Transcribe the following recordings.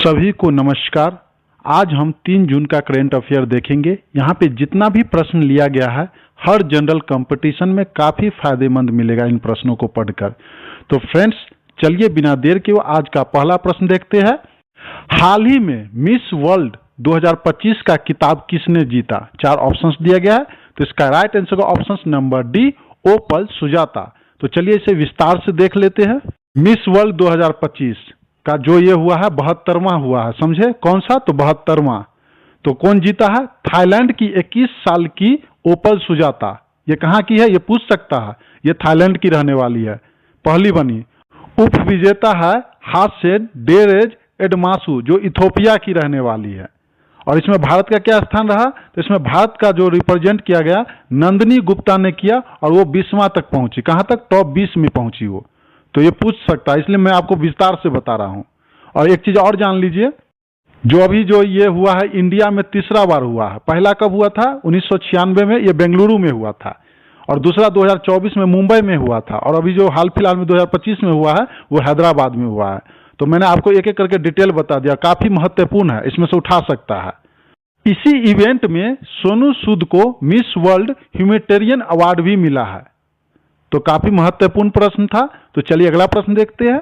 सभी को नमस्कार। आज हम 3 जून का करेंट अफेयर देखेंगे। यहाँ पे जितना भी प्रश्न लिया गया है हर जनरल कंपटीशन में काफ़ी फायदेमंद मिलेगा इन प्रश्नों को पढ़कर। तो फ्रेंड्स चलिए बिना देर के आज का पहला प्रश्न देखते हैं। हाल ही में मिस वर्ल्ड 2025 का खिताब किसने जीता? 4 ऑप्शंस दिया गया है। तो इसका राइट आंसर का ऑप्शन नंबर डी, ओपल सुजाता। तो चलिए इसे विस्तार से देख लेते हैं। मिस वर्ल्ड 2025 का जो ये हुआ है 72वां हुआ है, समझे? कौन सा? तो 72वां। तो कौन जीता है? थाईलैंड की 21 साल की ओपल सुजाता। ये कहाँ की है? ये पूछ सकता है। ये थाईलैंड की रहने वाली है, पहली बनी। उप विजेता है हासेड डेरेज एडमासू जो इथोपिया की रहने वाली है। और इसमें भारत का क्या स्थान रहा? तो इसमें भारत का जो रिप्रेजेंट किया गया नंदिनी गुप्ता ने किया और वो 20वां तक पहुंची। कहाँ तक? टॉप 20 में पहुंची वो। तो ये पूछ सकता है, इसलिए मैं आपको विस्तार से बता रहा हूं। और एक चीज और जान लीजिए, जो ये हुआ है इंडिया में तीसरा बार हुआ है। पहला कब हुआ था? 1996 में, ये बेंगलुरु में हुआ था। और दूसरा 2024 में मुंबई में हुआ था। और अभी जो हाल फिलहाल में 2025 में हुआ है वो हैदराबाद में हुआ है। तो मैंने आपको एक एक करके डिटेल बता दिया, काफी महत्वपूर्ण है, इसमें से उठा सकता है। इसी इवेंट में सोनू सूद को मिस वर्ल्ड ह्यूमैनिटेरियन अवार्ड भी मिला है। तो काफी महत्वपूर्ण प्रश्न था। तो चलिए अगला प्रश्न देखते हैं।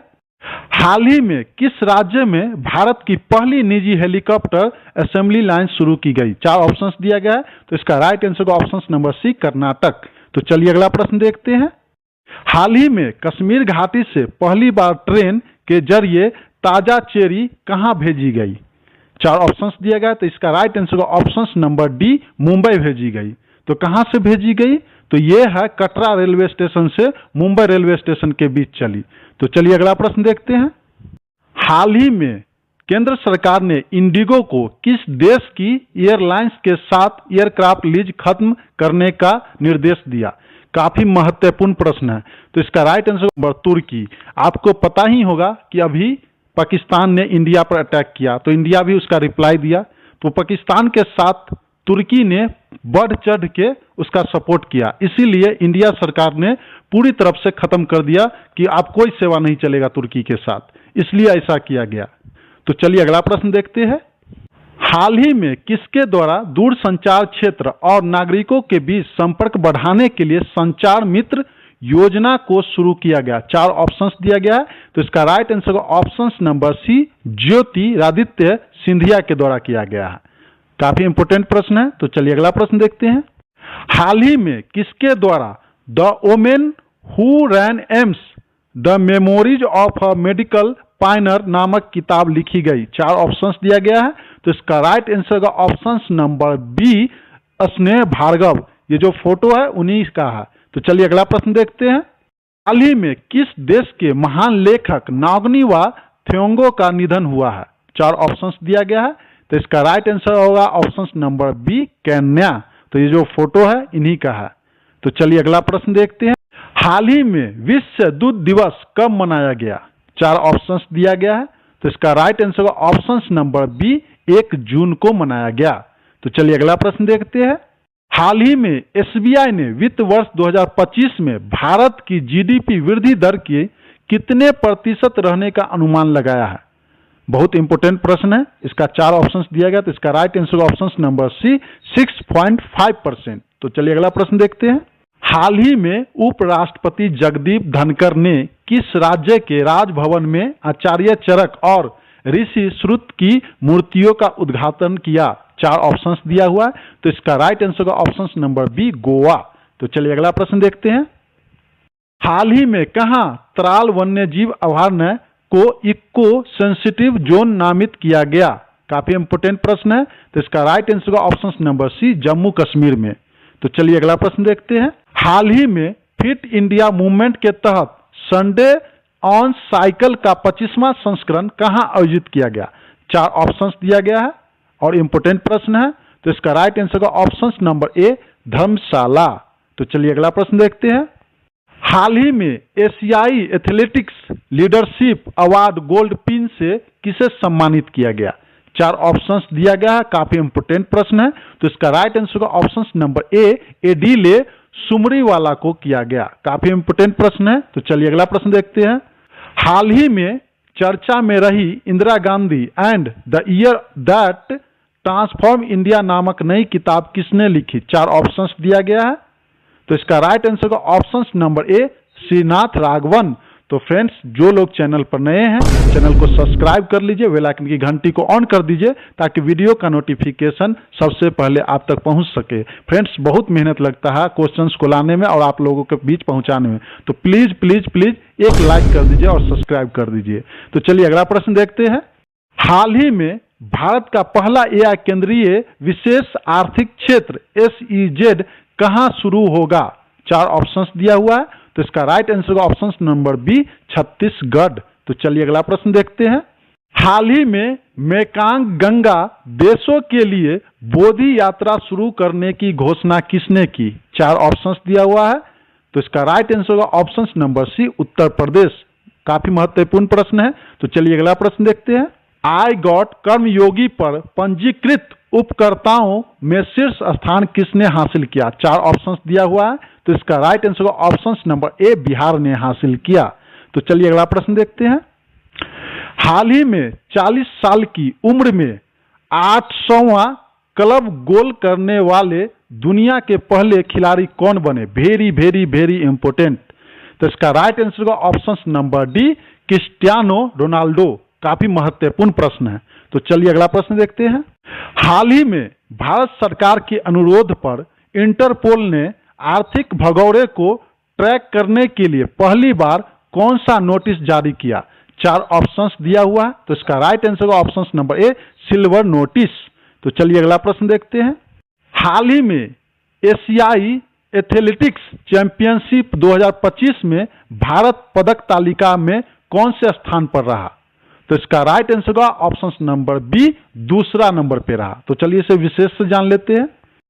हाल ही में किस राज्य में भारत की पहली निजी हेलीकॉप्टर असेंबली लाइन शुरू की गई? 4 ऑप्शंस दिया गया है। तो इसका राइट आंसर का ऑप्शन नंबर सी, कर्नाटक। तो चलिए अगला प्रश्न देखते हैं। हाल ही में कश्मीर घाटी से पहली बार ट्रेन के जरिए ताजा चेरी कहां भेजी गई? 4 ऑप्शंस दिया गया। तो इसका राइट आंसर का ऑप्शन नंबर डी, मुंबई भेजी गई। तो कहां से भेजी गई? तो ये है कटरा रेलवे स्टेशन से मुंबई रेलवे स्टेशन के बीच चली। तो चलिए अगला प्रश्न देखते हैं। हाल ही में केंद्र सरकार ने इंडिगो को किस देश की एयरलाइंस के साथ एयरक्राफ्ट लीज खत्म करने का निर्देश दिया? काफी महत्वपूर्ण प्रश्न है। तो इसका राइट आंसर नंबर तुर्की। आपको पता ही होगा कि अभी पाकिस्तान ने इंडिया पर अटैक किया, तो इंडिया भी उसका रिप्लाई दिया। तो पाकिस्तान के साथ तुर्की ने बढ़ चढ़ के उसका सपोर्ट किया, इसीलिए इंडिया सरकार ने पूरी तरफ से खत्म कर दिया कि आप कोई सेवा नहीं चलेगा तुर्की के साथ, इसलिए ऐसा किया गया। तो चलिए अगला प्रश्न देखते हैं। हाल ही में किसके द्वारा दूरसंचार क्षेत्र और नागरिकों के बीच संपर्क बढ़ाने के लिए संचार मित्र योजना को शुरू किया गया? 4 ऑप्शंस दिया गया है। तो इसका राइट आंसर का option number C, Jyotiraditya Scindia के द्वारा किया गया है। काफी इंपोर्टेंट प्रश्न है। तो चलिए अगला प्रश्न देखते हैं। हाल ही में किसके द्वारा the women who ran AIIMS the memories of a medical pioneer नामक किताब लिखी गई? 4 ऑप्शंस दिया गया है। तो इसका राइट आंसर का ऑप्शन नंबर बी, स्नेह भार्गव। ये जो फोटो है उन्हीं का है। तो चलिए अगला प्रश्न देखते हैं। हाल ही में किस देश के महान लेखक नागनीवा थेओंगो का निधन हुआ है? 4 ऑप्शंस दिया गया है। तो इसका राइट आंसर होगा ऑप्शन नंबर बी, केन्या। तो ये जो फोटो है इन्हीं का है। तो चलिए अगला प्रश्न देखते हैं। हाल ही में विश्व दूध दिवस कब मनाया गया? 4 ऑप्शंस दिया गया है। तो इसका राइट आंसर होगा ऑप्शन नंबर बी, 1 जून को मनाया गया। तो चलिए अगला प्रश्न देखते हैं। हाल ही में एसबीआई ने वित्त वर्ष 2025 में भारत की जीडीपी वृद्धि दर के कितने प्रतिशत रहने का अनुमान लगाया है? बहुत इंपोर्टेंट प्रश्न है। इसका 4 ऑप्शंस दिया गया। तो इसका right answer option number C, 6.5%। तो चलिए अगला प्रश्न देखते हैं। हाल ही में उपराष्ट्रपति जगदीप धनखड़ ने किस राज्य के राजभवन में आचार्य चरक और ऋषि श्रुत की मूर्तियों का उद्घाटन किया? 4 ऑप्शंस दिया हुआ है। तो इसका राइट आंसर का ऑप्शन नंबर बी, गोवा। तो चलिए अगला प्रश्न देखते हैं। हाल ही में कहां त्राल वन्यजीव अभयारण्य को इको सेंसिटिव जोन नामित किया गया? काफी इंपोर्टेंट प्रश्न है। तो इसका राइट आंसर का option number C, Jammu Kashmir में। तो चलिए अगला प्रश्न देखते हैं। हाल ही में फिट इंडिया मूवमेंट के तहत संडे ऑन साइकिल का 25वां संस्करण कहां आयोजित किया गया? 4 ऑप्शंस दिया गया है और इंपोर्टेंट प्रश्न है। तो इसका राइट आंसर का ऑप्शन नंबर ए, धर्मशाला। तो चलिए अगला प्रश्न देखते हैं। हाल ही में एशियाई athletics leadership award gold pin से किसे सम्मानित किया गया? 4 ऑप्शंस दिया गया है। काफी इंपोर्टेंट प्रश्न है। तो इसका राइट आंसर का ऑप्शन नंबर ए, एडीले सुमरीवाला को किया गया। काफी इंपोर्टेंट प्रश्न है। तो चलिए अगला प्रश्न देखते हैं। हाल ही में चर्चा में रही Indira Gandhi and the year that transform India नामक नई किताब किसने लिखी? 4 ऑप्शंस दिया गया है। तो इसका राइट आंसर का option number A Srinath Raghavan. तो फ्रेंड्स, जो लोग चैनल पर नए हैं चैनल को सब्सक्राइब कर लीजिए, बेल आइकन की घंटी को ऑन कर दीजिए ताकि वीडियो का नोटिफिकेशन सबसे पहले आप तक पहुंच सके। फ्रेंड्स, बहुत मेहनत लगता है क्वेश्चंस को लाने में और आप लोगों के बीच पहुंचाने में, तो प्लीज प्लीज प्लीज एक लाइक कर दीजिए और सब्सक्राइब कर दीजिए। तो चलिए अगला प्रश्न देखते हैं। हाल ही में भारत का पहला एआई केंद्रीय विशेष आर्थिक क्षेत्र SEZ कहां शुरू होगा? 4 ऑप्शंस दिया हुआ है। तो इसका राइट आंसर का ऑप्शन नंबर बी छत्तीसगढ़। तो चलिए अगला प्रश्न देखते हैं। हाल ही में मेकांग गंगा देशों के लिए बोधि यात्रा शुरू करने की घोषणा किसने की? 4 ऑप्शंस दिया हुआ है। तो इसका राइट आंसर का ऑप्शन नंबर सी उत्तर प्रदेश। काफी महत्वपूर्ण प्रश्न है। तो चलिए अगला प्रश्न देखते हैं। आई गॉट कर्मयोगी पर पंजीकृत उपकर्ताओं में शीर्ष स्थान किसने हासिल किया? 4 ऑप्शंस दिया हुआ है। तो इसका राइट आंसर का ऑप्शन नंबर ए बिहार ने हासिल किया। तो चलिए अगला प्रश्न देखते हैं। हाल ही में 40 साल की उम्र में 800वां क्लब गोल करने वाले दुनिया के पहले खिलाड़ी कौन बने? Very very very important. तो इसका राइट आंसर का option number D Cristiano Ronaldo. काफी महत्वपूर्ण प्रश्न है। तो चलिए अगला प्रश्न देखते हैं। हाल ही में भारत सरकार के अनुरोध पर इंटरपोल ने आर्थिक भगौड़े को ट्रैक करने के लिए पहली बार कौन सा नोटिस जारी किया? 4 ऑप्शंस दिया हुआ है। तो इसका राइट आंसर का ऑप्शन नंबर ए सिल्वर नोटिस। तो चलिए अगला प्रश्न देखते हैं। हाल ही में एशियाई एथलेटिक्स चैंपियनशिप 2025 में भारत पदक तालिका में कौन से स्थान पर रहा? तो इसका राइट आंसर का ऑप्शन नंबर बी दूसरा नंबर पे रहा। तो चलिए इसे विशेष से जान लेते हैं।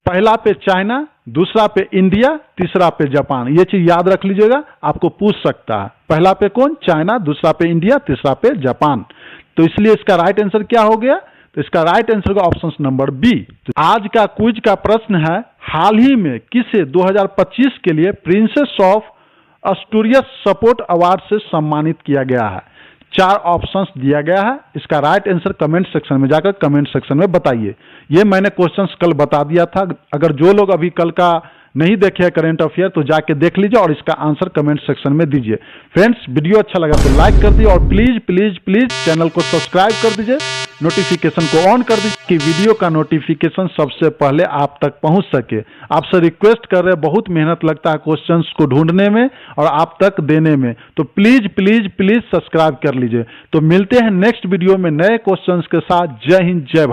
पहला पे चाइना, दूसरा पे इंडिया, तीसरा पे जापान। ये चीज याद रख लीजिएगा, आपको पूछ सकता है। पहला पे कौन? चाइना, दूसरा पे इंडिया, तीसरा पे जापान। तो इसलिए इसका राइट आंसर क्या हो गया? तो इसका राइट आंसर का ऑप्शन नंबर बी। तो आज का क्विज का प्रश्न है, हाल ही में किसे 2025 के लिए प्रिंसेस ऑफ अस्टूरियस सपोर्ट अवार्ड से सम्मानित किया गया है? 4 ऑप्शंस दिया गया है। इसका राइट आंसर कमेंट सेक्शन में जाकर कमेंट सेक्शन में बताइए। ये मैंने क्वेश्चंस कल बता दिया था। अगर जो लोग अभी कल का नहीं देखे करंट अफेयर तो जाके देख लीजिए और इसका आंसर कमेंट सेक्शन में दीजिए। फ्रेंड्स, वीडियो अच्छा लगा तो लाइक कर दीजिए और प्लीज प्लीज प्लीज चैनल को सब्सक्राइब कर दीजिए, नोटिफिकेशन को ऑन कर दीजिए कि वीडियो का नोटिफिकेशन सबसे पहले आप तक पहुंच सके। आपसे रिक्वेस्ट कर रहे हैं, बहुत मेहनत लगता है क्वेश्चंस को ढूंढने में और आप तक देने में, तो प्लीज प्लीज प्लीज सब्सक्राइब कर लीजिए। तो मिलते हैं नेक्स्ट वीडियो में नए क्वेश्चंस के साथ। जय हिंद, जय भारत।